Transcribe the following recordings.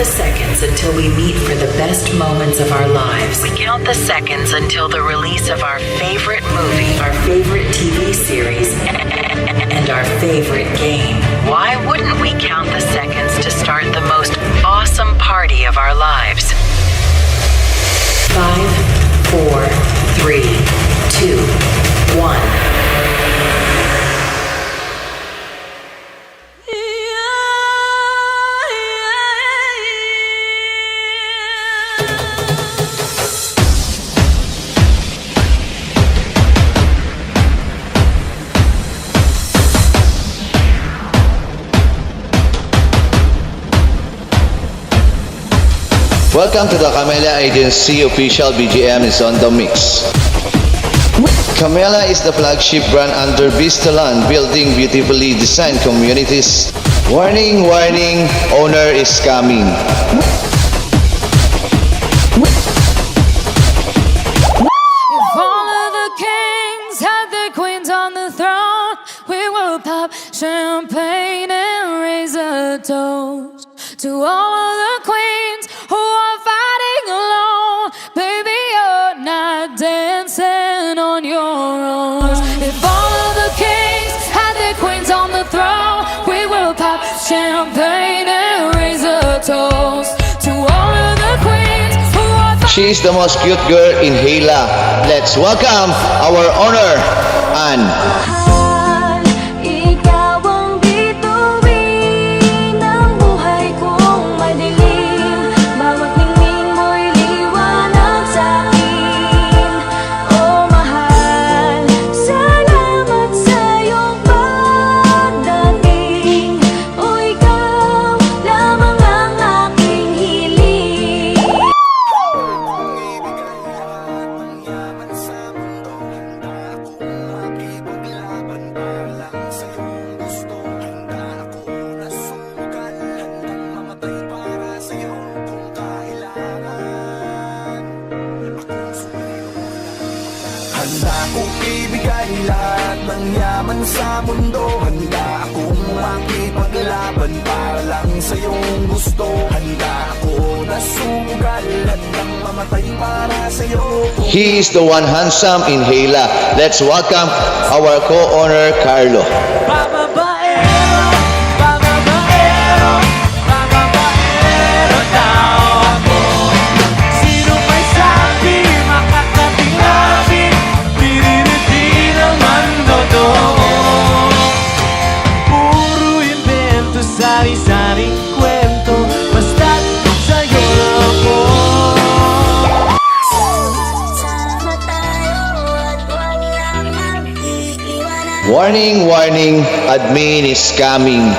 the seconds until we meet for the best moments of our lives. We count the seconds until the release of our favorite movie, our favorite TV series, and our favorite game. Why wouldn't we count the seconds to start the most awesome party of our lives? 5, 4, 3, 2, 1. Welcome to the Camela Agency official BGM is on the mix. Camela is the flagship brand under Vistaland, building beautifully designed communities. Warning, warning, owner is coming. If all of the kings had their queens on the throne, we will pop champagne and raise a toast to all of the queens who are fighting alone. Baby, you're not dancing on your own. If all of the kings had their queens on the throne, we will pop champagne and raise a toast to all of the queens who are She is the most cute girl in Hela. Let's welcome our owner, Anne. Handa kong ibigay lahat ng yaman sa mundo. Handa akong makipaglaban para lang sa iyong gusto. Handa ako na sumugal at nang mamatay para sa iyo. He is the one handsome in Hela. Let's welcome our co-owner, Carlo. Sari-saring kwento, basta't sa'yo lang ako. Warning, warning, admin is coming.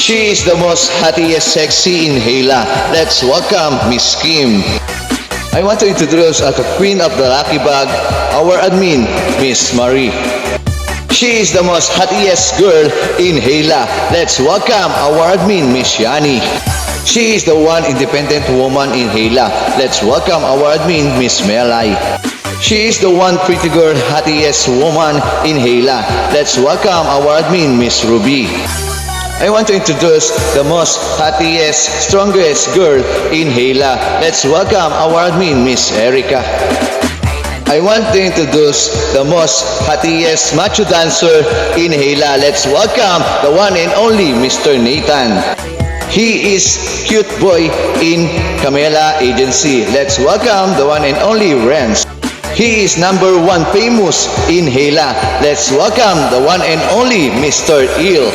She is the most happiest sexy in Hela. Let's welcome Miss Kim. I want to introduce as the queen of the lucky bag, our admin, Miss Marie. She is the most happiest girl in Hela. Let's welcome our admin, Miss Yani. She is the one independent woman in Hela. Let's welcome our admin, Miss Melay. She is the one pretty girl, happiest woman in Hela. Let's welcome our admin, Miss Ruby. I want to introduce the most happiest, strongest girl in Hela. Let's welcome our admin, Miss Erica. I want to introduce the most happiest macho dancer in Hela. Let's welcome the one and only Mr. Nathan. He is cute boy in Camela Agency. Let's welcome the one and only Renz. He is number 1 famous in Hela. Let's welcome the one and only Mr. Il.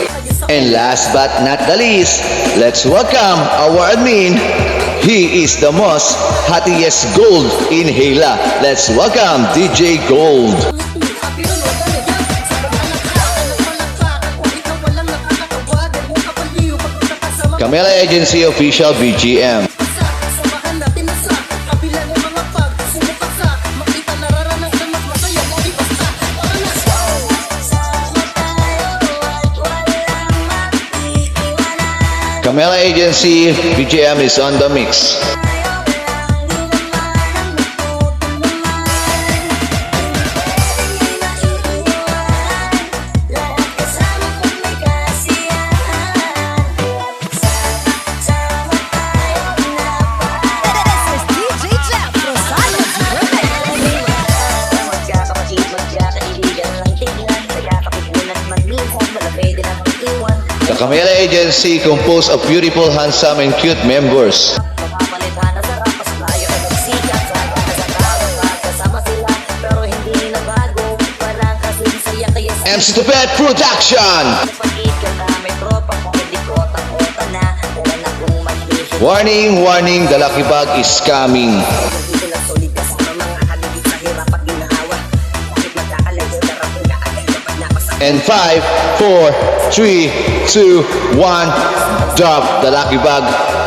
And last but not the least, let's welcome our admin, He is the most hottest gold in Hela. Let's welcome DJ Gold. Camela Agency Official BGM. Camela Agency BGM is on the mix. The Camela Agency composed of beautiful, handsome, and cute members. MC Tupet Production! Warning, warning, the lucky bag is coming. And 5, 4, 3, 2, 1, drop the lucky bag.